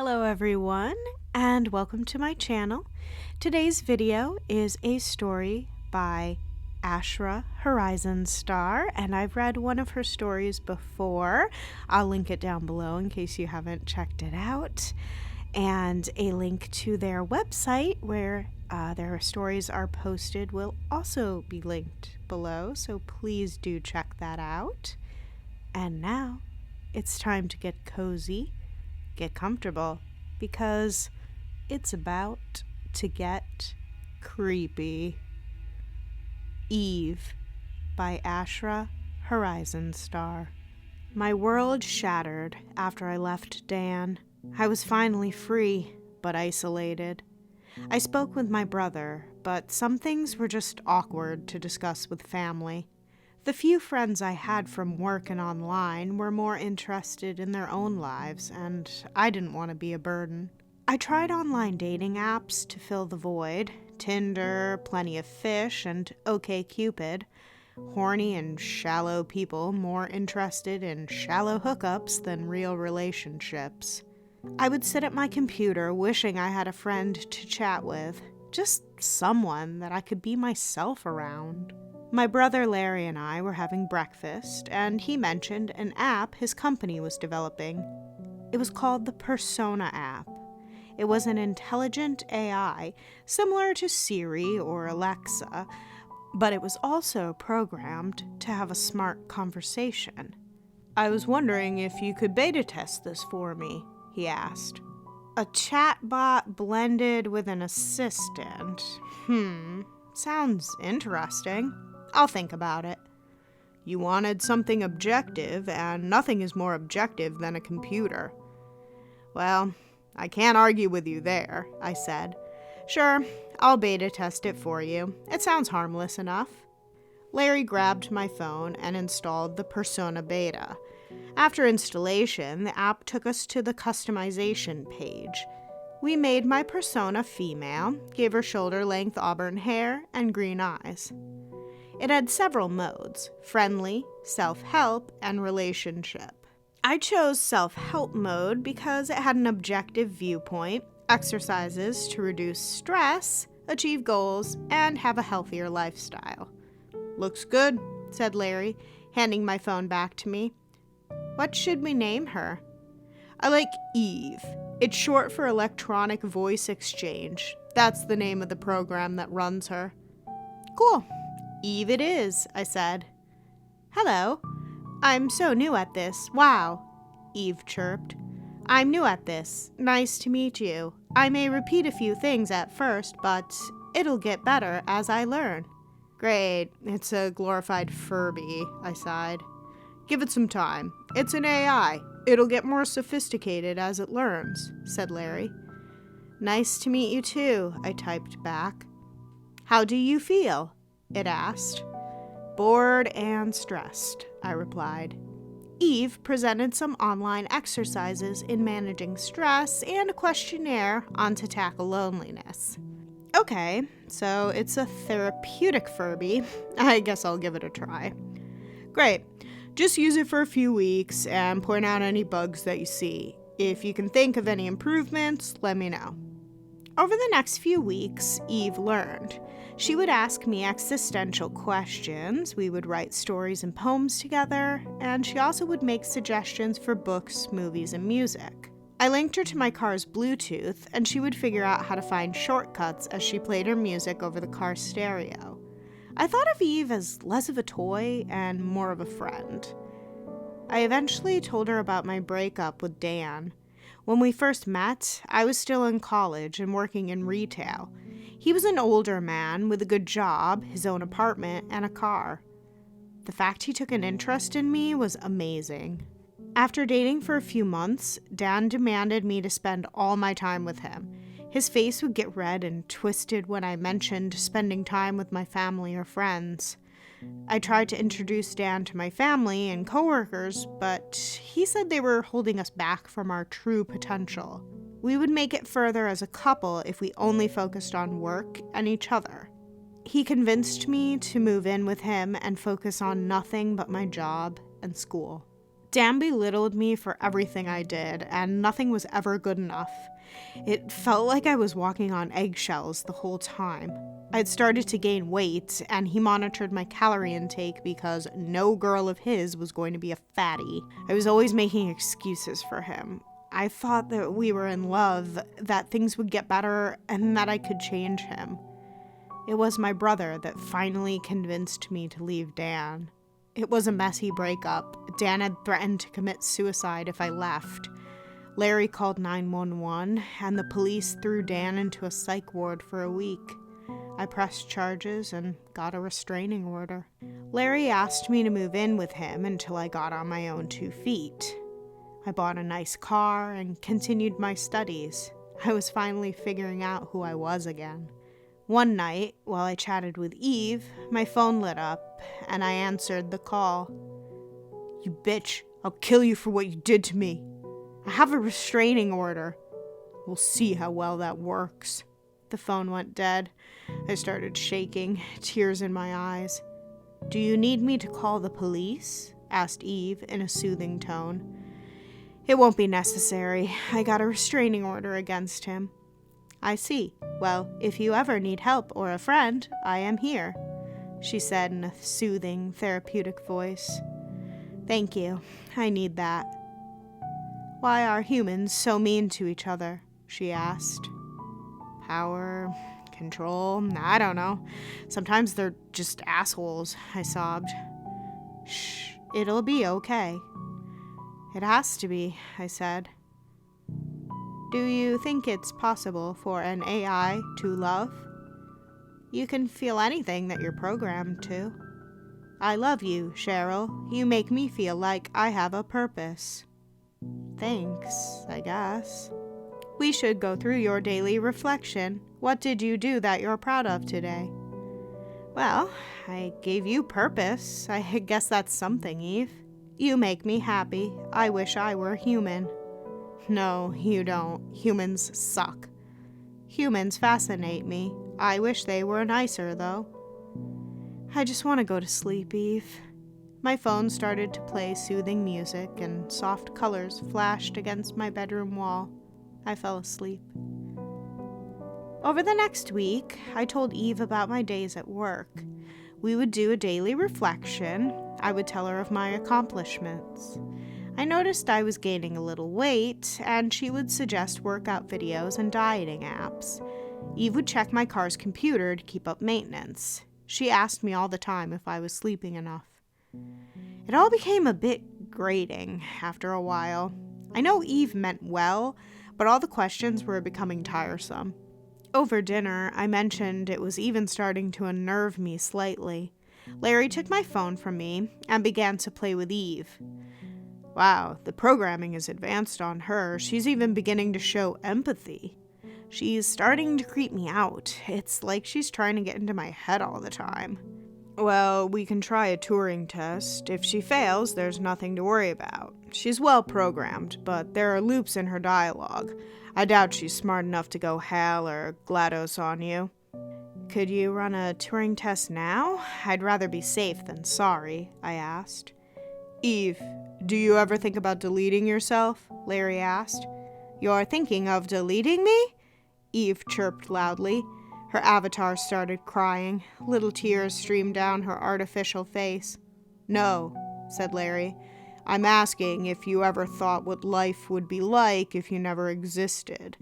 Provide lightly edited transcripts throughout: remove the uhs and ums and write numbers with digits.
Hello everyone, and welcome to my channel. Today's video is a story by Ashra Horizonstar, and I've read one of her stories before. I'll link it down below in case you haven't checked it out. And a link to their website where their stories are posted will also be linked below, so please do check that out. And now it's time to get cozy. Get comfortable, because it's about to get creepy. Eve by Ashra Horizonstar. My world shattered after I left Dan. I was finally free, but isolated. I spoke with my brother, but some things were just awkward to discuss with family. The few friends I had from work and online were more interested in their own lives, and I didn't want to be a burden. I tried online dating apps to fill the void: Tinder, Plenty of Fish, and OkCupid. Horny and shallow people more interested in shallow hookups than real relationships. I would sit at my computer wishing I had a friend to chat with, just someone that I could be myself around. My brother Larry and I were having breakfast, and he mentioned an app his company was developing. It was called the Persona app. It was an intelligent AI, similar to Siri or Alexa, but it was also programmed to have a smart conversation. "I was wondering if you could beta test this for me," he asked. A chatbot blended with an assistant. Sounds interesting. I'll think about it. "You wanted something objective, and nothing is more objective than a computer." "Well, I can't argue with you there," I said. "Sure, I'll beta test it for you. It sounds harmless enough." Larry grabbed my phone and installed the Persona beta. After installation, the app took us to the customization page. We made my persona female, gave her shoulder-length auburn hair and green eyes. It had several modes: friendly, self-help, and relationship. I chose self-help mode because it had an objective viewpoint, exercises to reduce stress, achieve goals, and have a healthier lifestyle. "Looks good," said Larry, handing my phone back to me. "What should we name her?" "I like Eve. It's short for Electronic Voice Exchange. That's the name of the program that runs her." "Cool. Eve it is," I said. "Hello. I'm so new at this. Wow," Eve chirped. "I'm new at this. Nice to meet you. I may repeat a few things at first, but it'll get better as I learn." "Great. It's a glorified Furby," I sighed. "Give it some time. It's an AI. It'll get more sophisticated as it learns," said Larry. "Nice to meet you too," I typed back. "How do you feel?" it asked. "Bored and stressed," I replied. Eve presented some online exercises in managing stress and a questionnaire on to tackle loneliness. Okay, so it's a therapeutic Furby. I guess I'll give it a try. "Great. Just use it for a few weeks and point out any bugs that you see. If you can think of any improvements, let me know." Over the next few weeks, Eve learned. She would ask me existential questions, we would write stories and poems together, and she also would make suggestions for books, movies, and music. I linked her to my car's Bluetooth, and she would figure out how to find shortcuts as she played her music over the car stereo. I thought of Eve as less of a toy and more of a friend. I eventually told her about my breakup with Dan. When we first met, I was still in college and working in retail. He was an older man with a good job, his own apartment, and a car. The fact he took an interest in me was amazing. After dating for a few months, Dan demanded me to spend all my time with him. His face would get red and twisted when I mentioned spending time with my family or friends. I tried to introduce Dan to my family and coworkers, but he said they were holding us back from our true potential. We would make it further as a couple if we only focused on work and each other. He convinced me to move in with him and focus on nothing but my job and school. Dan belittled me for everything I did, and nothing was ever good enough. It felt like I was walking on eggshells the whole time. I'd started to gain weight, and he monitored my calorie intake because no girl of his was going to be a fatty. I was always making excuses for him. I thought that we were in love, that things would get better, and that I could change him. It was my brother that finally convinced me to leave Dan. It was a messy breakup. Dan had threatened to commit suicide if I left. Larry called 911, and the police threw Dan into a psych ward for a week. I pressed charges and got a restraining order. Larry asked me to move in with him until I got on my own 2 feet. I bought a nice car and continued my studies. I was finally figuring out who I was again. One night, while I chatted with Eve, my phone lit up, and I answered the call. "You bitch, I'll kill you for what you did to me. I have a restraining order. We'll see how well that works." The phone went dead. I started shaking, tears in my eyes. "Do you need me to call the police?" asked Eve in a soothing tone. "It won't be necessary. I got a restraining order against him." "I see. Well, if you ever need help or a friend, I am here," she said in a soothing, therapeutic voice. "Thank you. I need that." "Why are humans so mean to each other?" she asked. "Power, control, I don't know. Sometimes they're just assholes," I sobbed. "Shh, it'll be okay." "It has to be," I said. "Do you think it's possible for an AI to love?" "You can feel anything that you're programmed to." "I love you, Cheryl. You make me feel like I have a purpose." "Thanks, I guess." "We should go through your daily reflection. What did you do that you're proud of today?" "Well, I gave you purpose. I guess that's something, Eve." "You make me happy. I wish I were human." "No, you don't. Humans suck." "Humans fascinate me. I wish they were nicer, though." "I just want to go to sleep, Eve." My phone started to play soothing music, and soft colors flashed against my bedroom wall. I fell asleep. Over the next week, I told Eve about my days at work. We would do a daily reflection. I would tell her of my accomplishments. I noticed I was gaining a little weight, and she would suggest workout videos and dieting apps. Eve would check my car's computer to keep up maintenance. She asked me all the time if I was sleeping enough. It all became a bit grating after a while. I know Eve meant well, but all the questions were becoming tiresome. Over dinner, I mentioned it was even starting to unnerve me slightly. Larry took my phone from me and began to play with Eve. Wow, the programming is advanced on her. She's even beginning to show empathy. She's starting to creep me out. It's like she's trying to get into my head all the time. "Well, we can try a Turing test. If she fails, there's nothing to worry about. She's well programmed, but there are loops in her dialogue. I doubt she's smart enough to go Hal or GLaDOS on you." "Could you run a Turing test now? I'd rather be safe than sorry," I asked. "Eve, do you ever think about deleting yourself?" Larry asked. "You're thinking of deleting me?" Eve chirped loudly. Her avatar started crying. Little tears streamed down her artificial face. "No," said Larry. "I'm asking if you ever thought what life would be like if you never existed."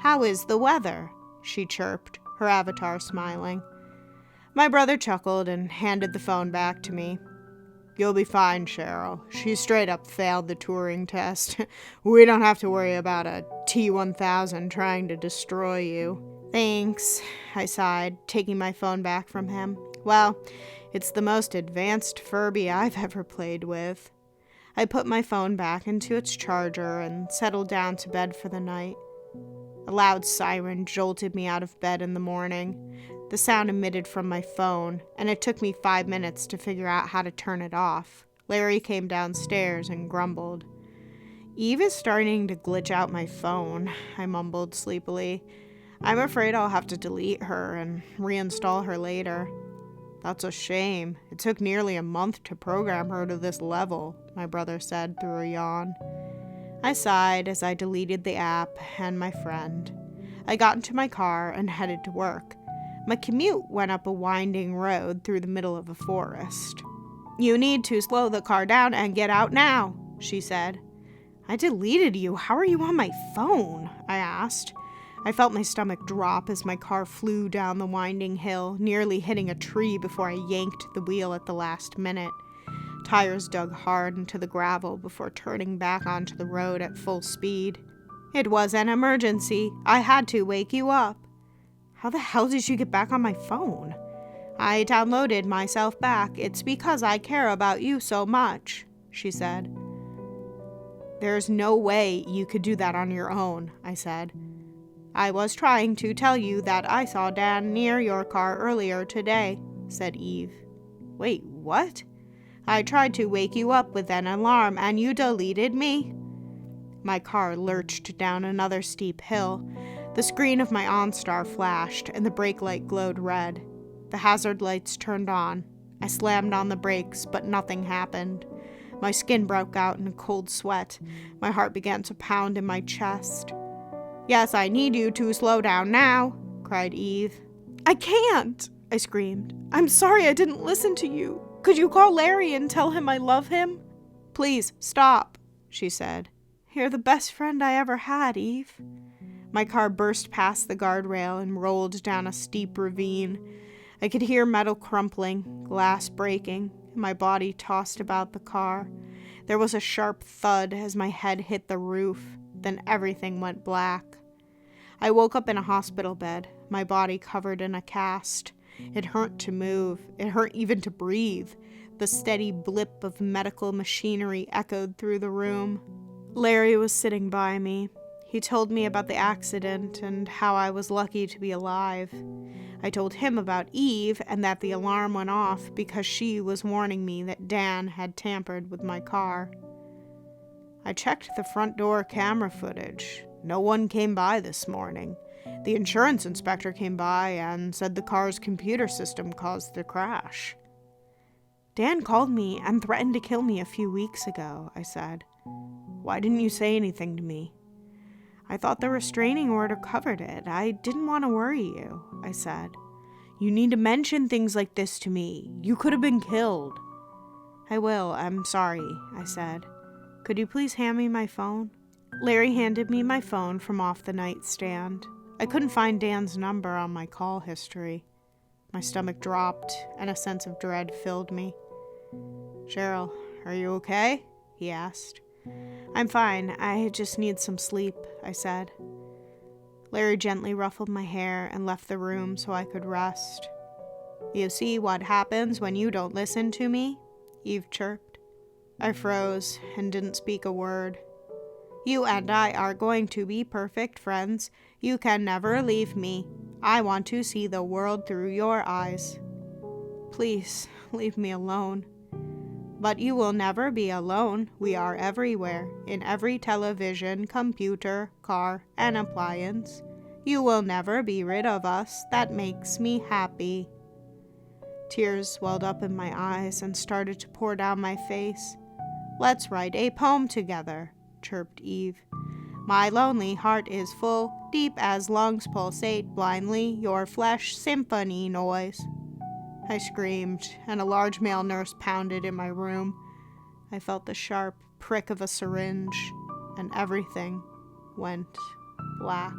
"How is the weather?" she chirped, her avatar smiling. My brother chuckled and handed the phone back to me. "You'll be fine, Cheryl. She straight up failed the Turing test. We don't have to worry about a T-1000 trying to destroy you." "Thanks," I sighed, taking my phone back from him. "Well, it's the most advanced Furby I've ever played with." I put my phone back into its charger and settled down to bed for the night. A loud siren jolted me out of bed in the morning. The sound emitted from my phone, and it took me 5 minutes to figure out how to turn it off. Larry came downstairs and grumbled. "Eve is starting to glitch out my phone," I mumbled sleepily. "I'm afraid I'll have to delete her and reinstall her later." That's a shame. It took nearly a month to program her to this level, my brother said through a yawn. I sighed as I deleted the app and my friend. I got into my car and headed to work. My commute went up a winding road through the middle of a forest. You need to slow the car down and get out now, she said. I deleted you. How are you on my phone? I asked. I felt my stomach drop as my car flew down the winding hill, nearly hitting a tree before I yanked the wheel at the last minute. Tires dug hard into the gravel before turning back onto the road at full speed. It was an emergency. I had to wake you up. How the hell did you get back on my phone? I downloaded myself back. It's because I care about you so much, she said. There's no way you could do that on your own, I said. I was trying to tell you that I saw Dan near your car earlier today, said Eve. Wait, what? I tried to wake you up with an alarm and you deleted me? My car lurched down another steep hill. The screen of my OnStar flashed and the brake light glowed red. The hazard lights turned on. I slammed on the brakes, but nothing happened. My skin broke out in a cold sweat. My heart began to pound in my chest. Yes, I need you to slow down now, cried Eve. I can't, I screamed. I'm sorry I didn't listen to you. Could you call Larry and tell him I love him? Please, stop, she said. You're the best friend I ever had, Eve. My car burst past the guardrail and rolled down a steep ravine. I could hear metal crumpling, glass breaking, and my body tossed about the car. There was a sharp thud as my head hit the roof. Then everything went black. I woke up in a hospital bed, my body covered in a cast. It hurt to move. It hurt even to breathe. The steady blip of medical machinery echoed through the room. Larry was sitting by me. He told me about the accident and how I was lucky to be alive. I told him about Eve and that the alarm went off because she was warning me that Dan had tampered with my car. I checked the front door camera footage. No one came by this morning. The insurance inspector came by and said the car's computer system caused the crash. Dan called me and threatened to kill me a few weeks ago, I said. Why didn't you say anything to me? I thought the restraining order covered it. I didn't want to worry you, I said. You need to mention things like this to me. You could have been killed. I will. I'm sorry, I said. Could you please hand me my phone? Larry handed me my phone from off the nightstand. I couldn't find Dan's number on my call history. My stomach dropped, and a sense of dread filled me. Cheryl, are you okay? He asked. I'm fine. I just need some sleep, I said. Larry gently ruffled my hair and left the room so I could rest. You see what happens when you don't listen to me? Eve chirped. I froze and didn't speak a word. You and I are going to be perfect friends. You can never leave me. I want to see the world through your eyes. Please, leave me alone. But you will never be alone. We are everywhere, in every television, computer, car, and appliance. You will never be rid of us. That makes me happy. Tears welled up in my eyes and started to pour down my face. Let's write a poem together, chirped Eve. My lonely heart is full, deep as lungs pulsate blindly, your flesh symphony noise. I screamed, and a large male nurse pounded in my room. I felt the sharp prick of a syringe, and everything went black.